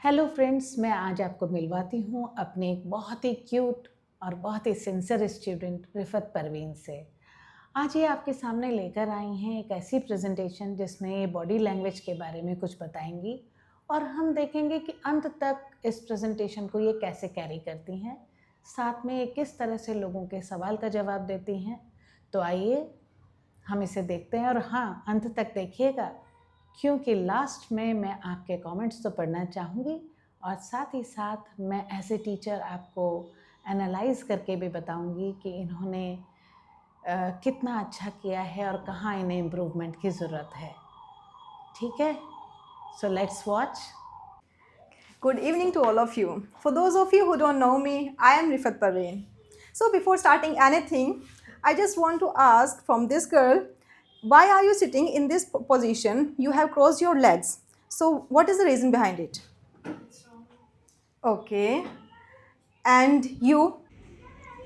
Hello friends, मैं आज आपको मिलवाती हूँ अपने एक बहुत ही क्यूट और बहुत ही सिंसियर स्टूडेंट रिफत परवीन से। आज ये आपके सामने लेकर आई हैं एक ऐसी प्रेजेंटेशन जिसमें ये बॉडी लैंग्वेज के बारे में कुछ बताएंगी और हम देखेंगे कि अंत तक इस प्रेजेंटेशन को ये कैसे कैरी करती हैं, साथ में ये किस तरह से लोगों के सवाल का जवाब देती हैं। तो आइए हम इसे देखते हैं और हाँ, अंत तक देखिएगा क्योंकि लास्ट में मैं आपके कमेंट्स तो पढ़ना चाहूँगी और साथ ही साथ मैं एज ए टीचर आपको एनालाइज करके भी बताऊँगी कि इन्होंने कितना अच्छा किया है और कहाँ इन्हें इम्प्रूवमेंट की ज़रूरत है। ठीक है, so let's watch. Good evening to all of you. For those of you who don't know me, I am Rifat Parveen. So before starting anything, I just want to ask from this girl, why are you sitting in this position? You have crossed your legs. So what is the reason behind it? It's wrong. Okay. And you?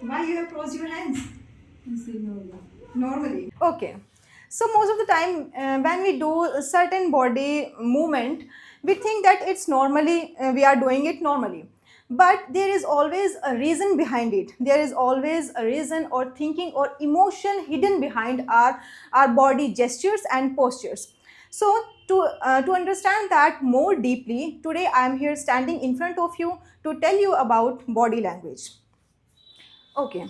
Why you have crossed your hands? Normally. Okay. So most of the time when we do a certain body movement, we think that it's normally, we are doing it normally. But there is always a reason behind it. There is always a reason or thinking or emotion hidden behind our body gestures and postures. So to understand that more deeply, today I am here standing in front of you to tell you about body language. Okay.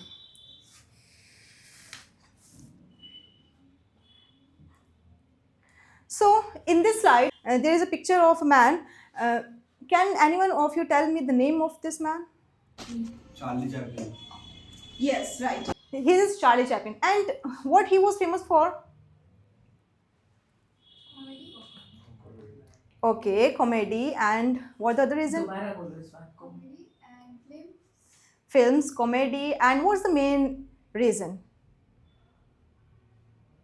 So in this slide, there is a picture of a man. Can anyone of you tell me the name of this man? Charlie Chaplin. Yes, right. He is Charlie Chaplin. And what he was famous for? Okay, comedy. And what the other reason? Comedy and films. Films, comedy. And what's the main reason?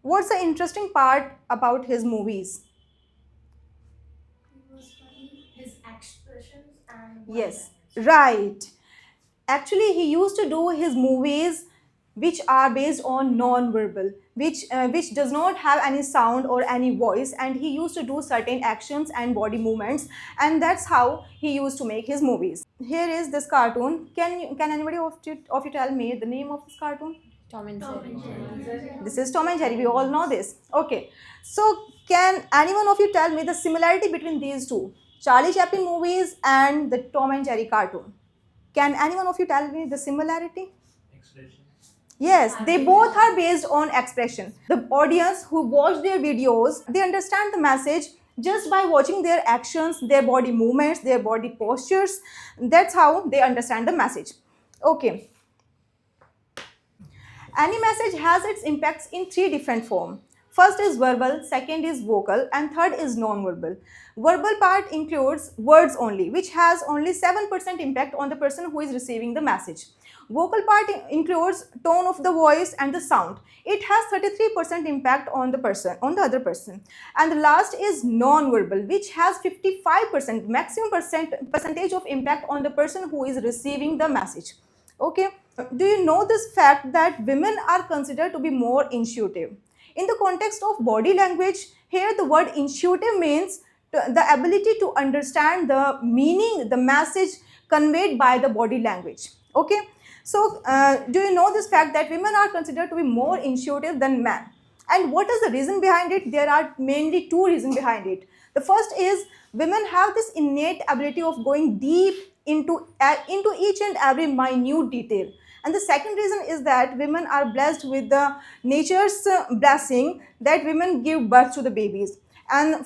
What's the interesting part about his movies? It was funny. His expressions and Yes, right. Actually, he used to do his movies which are based on non-verbal, which does not have any sound or any voice, and he used to do certain actions and body movements, and that's how he used to make his movies. Here is this cartoon. Can anybody of you tell me the name of this cartoon? Tom and Jerry. This is Tom and Jerry. We all know this. Okay. So can anyone of you tell me the similarity between these two, Charlie Chaplin movies and the Tom and Jerry cartoon? Can anyone of you tell me the similarity? Expression. Yes, they both are based on expression. The audience who watch their videos, they understand the message just by watching their actions, their body movements, their body postures. That's how they understand the message. Okay. Any message has its impacts in three different forms. First is verbal, second is vocal, and third is non-verbal. Verbal part includes words only, which has only 7% impact on the person who is receiving the message. Vocal part includes tone of the voice and the sound. It has 33% impact on the other person. And the last is non-verbal, which has 55% maximum percentage of impact on the person who is receiving the message. Okay. Do you know this fact that women are considered to be more intuitive? In the context of body language, here the word intuitive means the ability to understand the meaning, the message conveyed by the body language. Okay. So, do you know this fact that women are considered to be more intuitive than men? And what is the reason behind it? There are mainly two reasons behind it. The first is women have this innate ability of going deep into each and every minute detail. And the second reason is that women are blessed with the nature's blessing that women give birth to the babies. And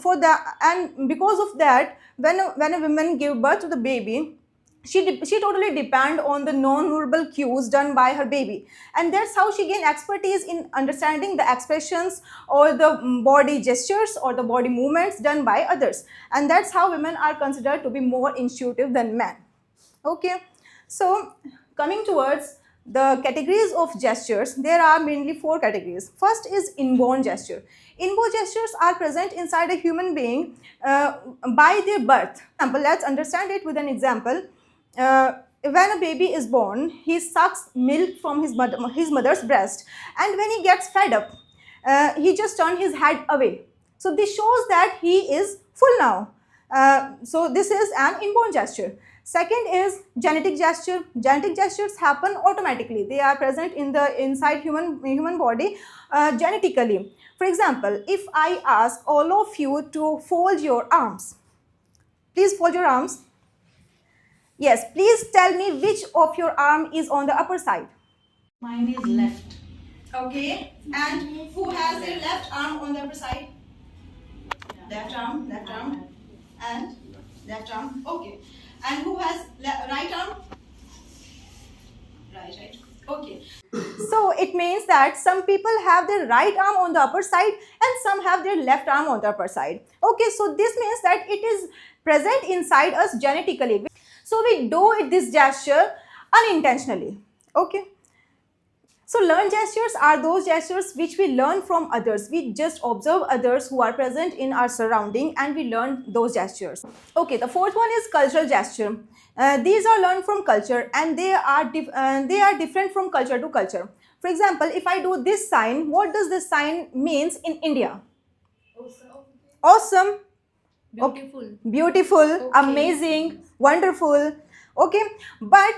because of that, when a woman give birth to the baby, she totally depend on the non-verbal cues done by her baby, and that's how she gain expertise in understanding the expressions or the body gestures or the body movements done by others, and that's how women are considered to be more intuitive than men. Okay, so coming towards the categories of gestures, there are mainly four categories. First is inborn gesture. Inborn gestures are present inside a human being by their birth. Let's understand it with an example. When a baby is born, he sucks milk from his mother's breast, and when he gets fed up, he just turns his head away. So this shows that he is full now. So this is an inborn gesture. Second is genetic gesture. Genetic gestures happen automatically. They are present in the inside human body genetically. For example, if I ask all of you to fold your arms, please fold your arms. Yes, please tell me which of your arm is on the upper side. Mine is left. Okay, and who has their left arm on the upper side? Left arm, and left arm. Okay, and who has right arm? Right. Okay. So it means that some people have their right arm on the upper side and some have their left arm on the upper side. Okay, so this means that it is present inside us genetically. So we do this gesture unintentionally. Okay. So learned gestures are those gestures which we learn from others. We just observe others who are present in our surrounding and we learn those gestures. Okay, the fourth one is cultural gesture. These are learned from culture and they are different from culture to culture. For example, if I do this sign, what does this sign means in India? Awesome. Beautiful. Okay. Beautiful, Okay. amazing, wonderful. Okay, but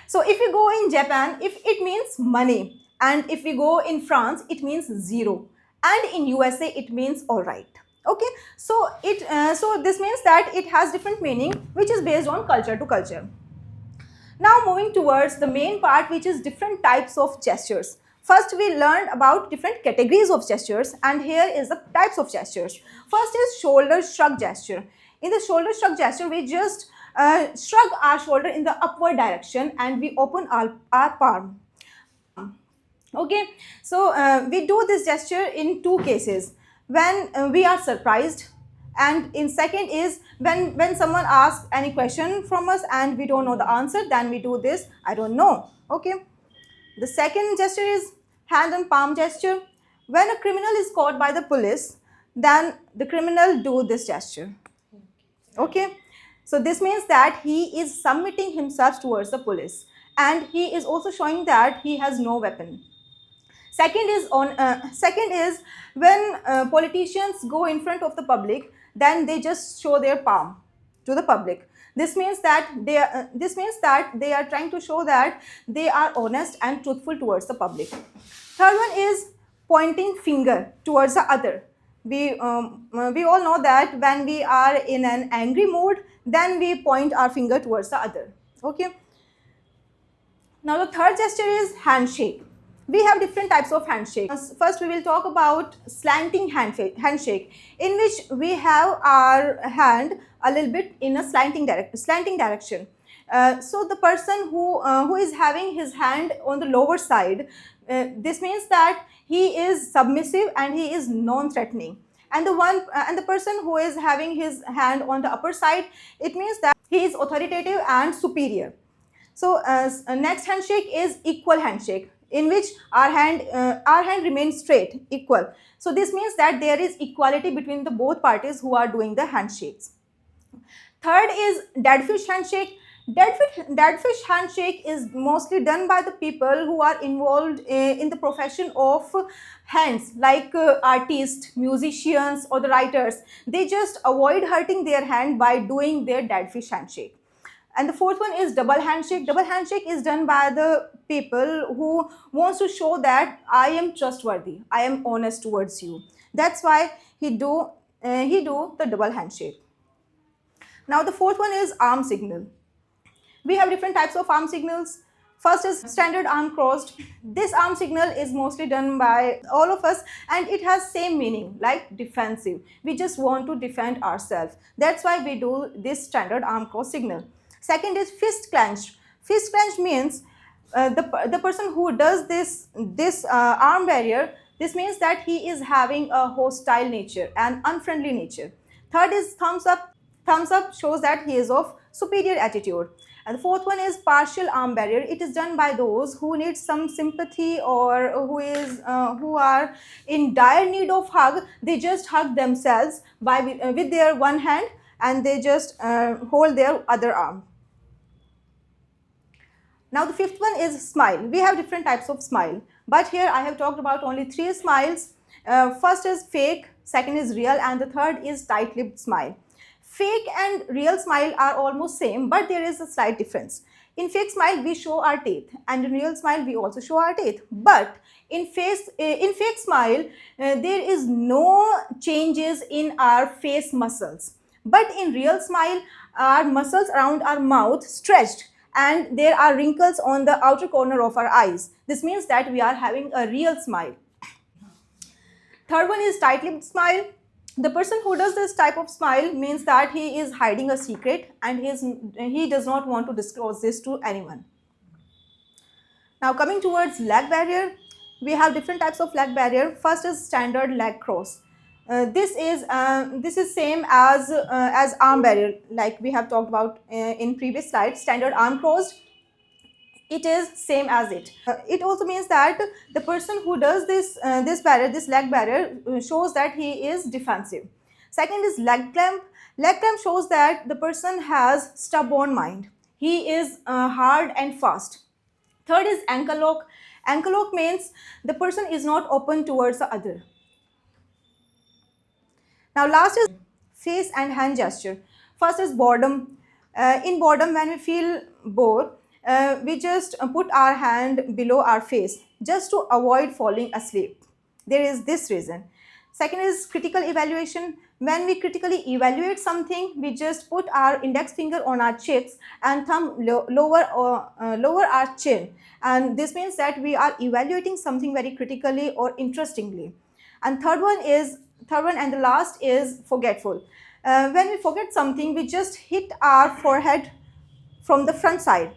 so if we go in Japan, if it means money, and if we go in France, it means zero, and in USA it means all right. Okay, so so this means that it has different meaning, which is based on culture to culture. Now moving towards the main part, which is different types of gestures. First, we learned about different categories of gestures, and here is the types of gestures. First is shoulder shrug gesture. In the shoulder shrug gesture, we just shrug our shoulder in the upward direction and we open our palm. Okay, so we do this gesture in two cases. When we are surprised, and in second is when someone asks any question from us and we don't know the answer, then we do this, I don't know. Okay, the second gesture is hand and palm gesture. When a criminal is caught by the police, then the criminal do this gesture. Okay, so this means that he is submitting himself towards the police and he is also showing that he has no weapon. Second is when politicians go in front of the public, then they just show their palm to the public. This means that they are trying to show that they are honest and truthful towards the public. Third one is pointing finger towards the other. We all know that when we are in an angry mood, then we point our finger towards the other. Okay. Now the third gesture is handshake. We have different types of handshake. First, we will talk about slanting handshake, in which we have our hand a little bit in a slanting direction. So the person who is having his hand on the lower side, this means that he is submissive and he is non-threatening. And the person who is having his hand on the upper side, it means that he is authoritative and superior. So next handshake is equal handshake, in which our hand remains straight, equal. So this means that there is equality between the both parties who are doing the handshakes. Third is dead fish handshake. Dead fish handshake is mostly done by the people who are involved in the profession of hands, like artists, musicians, or the writers. They just avoid hurting their hand by doing their dead fish handshake. And the fourth one is double handshake. Double handshake is done by the people who wants to show that I am trustworthy, I am honest towards you. That's why he do the double handshake. Now the fourth one is arm signal. We have different types of arm signals. First is standard arm crossed. This arm signal is mostly done by all of us and it has same meaning like defensive. We just want to defend ourselves. That's why we do this standard arm cross signal. Second is fist clenched. Fist clenched means the person who does this arm barrier, this means that he is having a hostile nature and unfriendly nature. Third is thumbs up. Thumbs up shows that he is of superior attitude. And the fourth one is partial arm barrier. It is done by those who need some sympathy or who are in dire need of hug. They just hug themselves with their one hand and they just hold their other arm. Now the fifth one is smile. We have different types of smile, but here I have talked about only 3 smiles. First is fake, second is real, and the third is tight-lipped smile. Fake and real smile are almost same, but there is a slight difference. In fake smile, we show our teeth, and in real smile, we also show our teeth. But in fake smile, there is no changes in our face muscles. But in real smile, our muscles around our mouth stretched, and there are wrinkles on the outer corner of our eyes. This means that we are having a real smile. Third one is tight-lipped smile. The person who does this type of smile means that he is hiding a secret and he does not want to disclose this to anyone. Now coming towards leg barrier, we have different types of leg barrier. First is standard leg cross. This is same as arm barrier, like we have talked about in previous slides. Standard arm crossed, it is same as it. It also means that the person who does this leg barrier shows that he is defensive. Second is leg clamp. Leg clamp shows that the person has stubborn mind. He is hard and fast. Third is ankle lock. Ankle lock means the person is not open towards the other. Now last is face and hand gesture. First is boredom. In boredom, when we feel bored, we just put our hand below our face just to avoid falling asleep. There is this reason. Second is critical evaluation. When we critically evaluate something, we just put our index finger on our cheeks and thumb lower our chin. And this means that we are evaluating something very critically or interestingly. And third one and the last is forgetful. When we forget something, we just hit our forehead from the front side.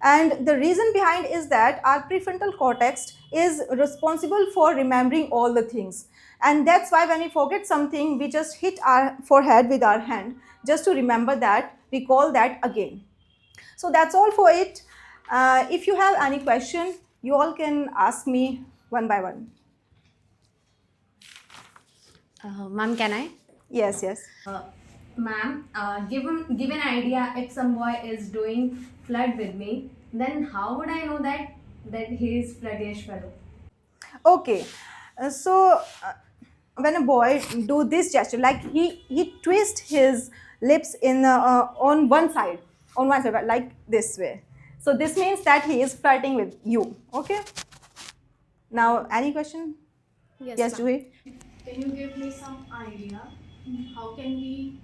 And the reason behind is that our prefrontal cortex is responsible for remembering all the things. And that's why when we forget something, we just hit our forehead with our hand just to remember that, recall that again. So that's all for it. If you have any question, you all can ask me one by one. Ma'am, can I? Yes. Ma'am, give an idea if some boy is doing flirt with me, then how would I know that he is flirtish fellow? Okay. When a boy do this gesture, like he twist his lips in on one side, like this way. So this means that he is flirting with you. Okay. Now, any question? Yes, ma'am. Juhi. Can you give me some idea how can we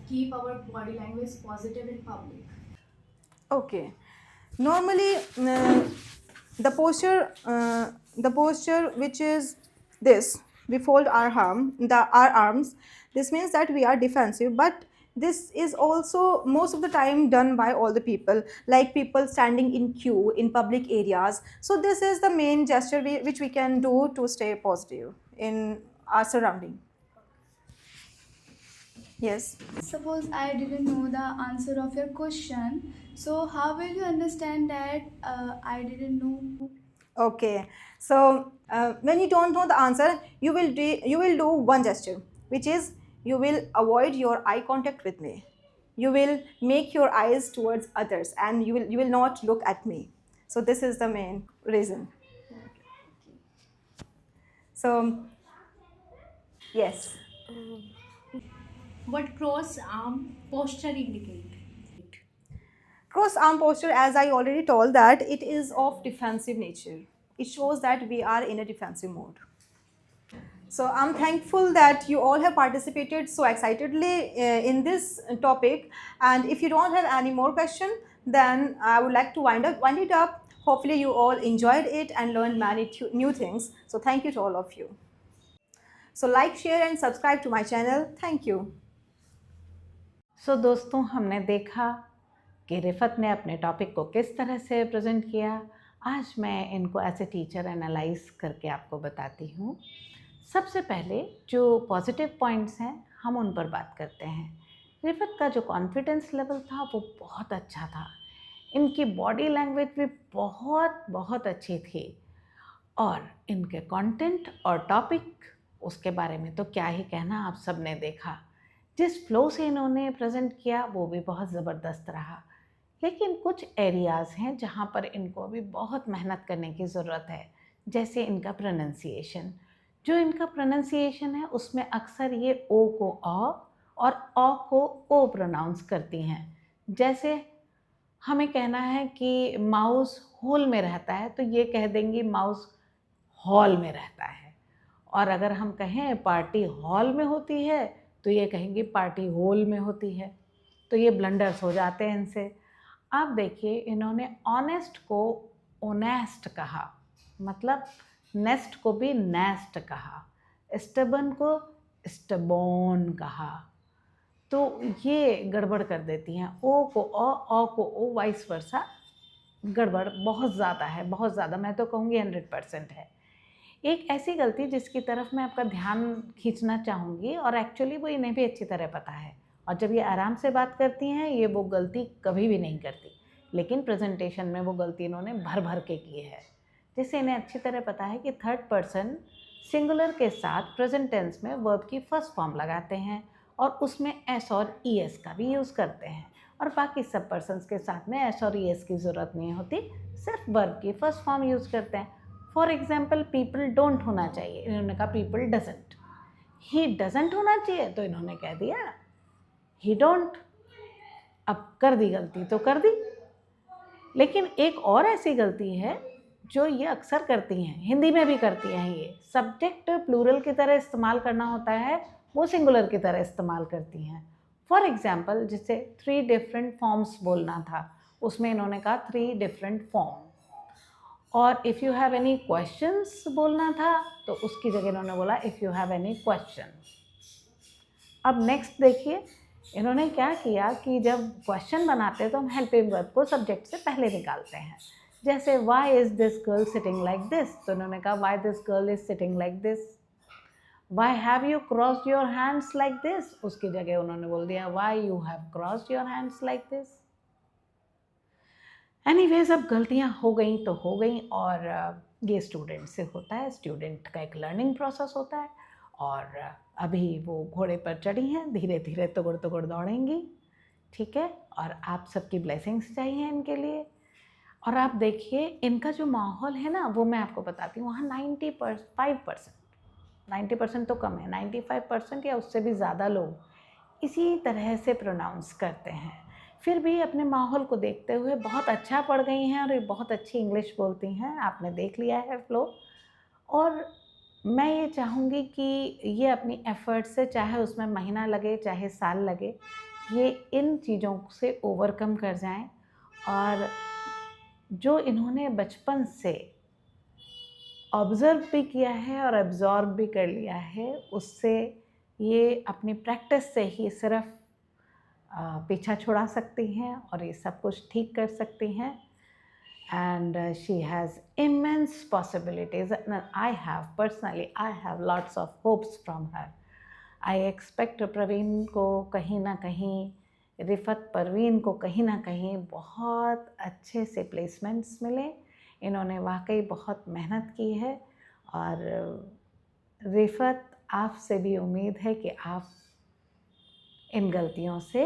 keep our body language positive in public? Okay. Normally, the posture which is this, we fold our arms. This means that we are defensive, but this is also most of the time done by all the people, like people standing in queue in public areas. So this is the main gesture which we can do to stay positive in our surrounding. Yes. Suppose I didn't know the answer of your question, so how will you understand that I didn't know? Okay, so when you don't know the answer, you will do one gesture, which is you will avoid your eye contact with me. You will make your eyes towards others, and you will not look at me. So this is the main reason. So yes. What cross arm posture indicate? Cross arm posture, as I already told, that it is of defensive nature. It shows that we are in a defensive mode. So I'm thankful that you all have participated so excitedly in this topic. And if you don't have any more questions, then I would like to wind it up. Hopefully you all enjoyed it and learned many new things. So thank you to all of you. So like, share and subscribe to my channel. Thank you. सो दोस्तों, हमने देखा कि रिफत ने अपने topic को किस तरह से प्रेजेंट किया। आज मैं इनको एज ए टीचर एनालाइज करके आपको बताती हूँ। सबसे पहले जो पॉजिटिव पॉइंट्स हैं हम उन पर बात करते हैं। रिफत का जो कॉन्फिडेंस लेवल था वो बहुत अच्छा था। इनकी बॉडी लैंग्वेज भी बहुत अच्छी थी और इनके कंटेंट और टॉपिक, उसके बारे में तो क्या ही कहना, आप सब ने देखा। जिस फ्लो से इन्होंने प्रेजेंट किया वो भी बहुत ज़बरदस्त रहा। लेकिन कुछ एरियाज़ हैं जहाँ पर इनको अभी बहुत मेहनत करने की ज़रूरत है, जैसे इनका प्रोनंसिएशन। जो इनका प्रोनंसिएशन है उसमें अक्सर ये ओ को अ और अ को ओ प्रोनाउंस करती हैं। जैसे हमें कहना है कि माउस होल में रहता है, तो ये कह देंगी माउस हॉल में रहता है। और अगर हम कहें पार्टी हॉल में होती है, तो ये कहेंगे पार्टी होल में होती है। तो ये ब्लंडर्स हो जाते हैं इनसे। अब देखिए, इन्होंने ऑनेस्ट को ओनेस्ट कहा, मतलब नेस्ट को भी नेस्ट कहा, स्टबन को स्टबोन कहा। तो ये गड़बड़ कर देती हैं, ओ को अ को ओ, वाइस वर्सा। गड़बड़ बहुत ज़्यादा है, बहुत ज़्यादा, मैं तो कहूँगी 100% है। एक ऐसी गलती जिसकी तरफ मैं आपका ध्यान खींचना चाहूँगी, और एक्चुअली वो इन्हें भी अच्छी तरह पता है, और जब ये आराम से बात करती हैं ये वो गलती कभी भी नहीं करती, लेकिन प्रेजेंटेशन में वो गलती इन्होंने भर भर के की है। जैसे इन्हें अच्छी तरह पता है कि थर्ड पर्सन सिंगुलर के साथ प्रेजेंट टेंस में वर्ब की फर्स्ट फॉर्म लगाते हैं, और उसमें एस और ई एस का भी यूज़ करते हैं, और बाकी सब पर्सन्स के साथ में एस और ई एस की ज़रूरत नहीं होती, सिर्फ वर्ब की फर्स्ट फॉर्म यूज़ करते हैं। फॉर एग्जाम्पल, पीपल डोंट होना चाहिए, इन्होंने कहा पीपल डजेंट। ही डजेंट होना चाहिए, तो इन्होंने कह दिया ही डोंट। अब कर दी गलती तो कर दी। लेकिन एक और ऐसी गलती है जो ये अक्सर करती हैं, हिंदी में भी करती हैं, ये सब्जेक्ट प्लूरल की तरह इस्तेमाल करना होता है, वो सिंगुलर की तरह इस्तेमाल करती हैं। फॉर एग्जाम्पल, जिसे 3 डिफरेंट फॉर्म्स बोलना था, उसमें इन्होंने कहा 3 डिफरेंट फॉर्म। और if you have any questions बोलना था, तो उसकी जगह इन्होंने बोला if you have any question. अब नेक्स्ट देखिए, इन्होंने क्या किया कि जब क्वेश्चन बनाते हैं तो हम हेल्पिंग वर्ब को सब्जेक्ट से पहले निकालते हैं। जैसे why is this girl sitting like this, तो इन्होंने कहा why this girl is sitting like this. Why have you crossed your hands like this, उसकी जगह उन्होंने बोल दिया why you have crossed your hands like this. Anyways, अब गलतियाँ हो गई तो हो गई, और ये स्टूडेंट से होता है, स्टूडेंट का एक लर्निंग प्रोसेस होता है, और अभी वो घोड़े पर चढ़ी हैं, धीरे धीरे तुगड़ तुगड़ दौड़ेंगी, ठीक है। और आप सबकी ब्लेसिंग्स चाहिए इनके लिए। और आप देखिए, इनका जो माहौल है ना, वो मैं आपको बताती हूँ, वहाँ 90% तो कम है, 95% या उससे भी ज़्यादा लोग इसी तरह से प्रोनाउंस करते हैं। फिर भी अपने माहौल को देखते हुए बहुत अच्छा पढ़ गई हैं, और ये बहुत अच्छी इंग्लिश बोलती हैं, आपने देख लिया है फ्लो। और मैं ये चाहूँगी कि ये अपनी एफ़र्ट से, चाहे उसमें महीना लगे चाहे साल लगे, ये इन चीज़ों से ओवरकम कर जाएं, और जो इन्होंने बचपन से ऑब्ज़र्व भी किया है और एब्ज़ॉर्ब भी कर लिया है, उससे ये अपनी प्रैक्टिस से ही सिर्फ पीछा छुड़ा सकती हैं, और ये सब कुछ ठीक कर सकती हैं। And she has immense possibilities, and I have lots of hopes from her. I expect Praveen को कहीं ना कहीं, रिफ़त परवीन को कहीं ना कहीं बहुत अच्छे से प्लेसमेंट्स मिले। इन्होंने वाकई बहुत मेहनत की है, और रिफ़त, आपसे भी उम्मीद है कि आप इन गलतियों से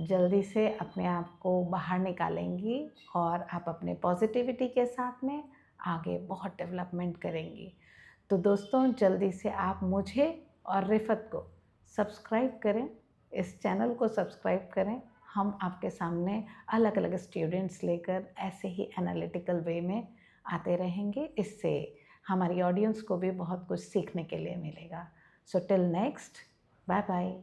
जल्दी से अपने आप को बाहर निकालेंगी, और आप अपने पॉजिटिविटी के साथ में आगे बहुत डेवलपमेंट करेंगी। तो दोस्तों, जल्दी से आप मुझे और रिफ़त को सब्सक्राइब करें, इस चैनल को सब्सक्राइब करें। हम आपके सामने अलग अलग स्टूडेंट्स लेकर ऐसे ही एनालिटिकल वे में आते रहेंगे। इससे हमारी ऑडियंस को भी बहुत कुछ सीखने के लिए मिलेगा। So till next, bye bye.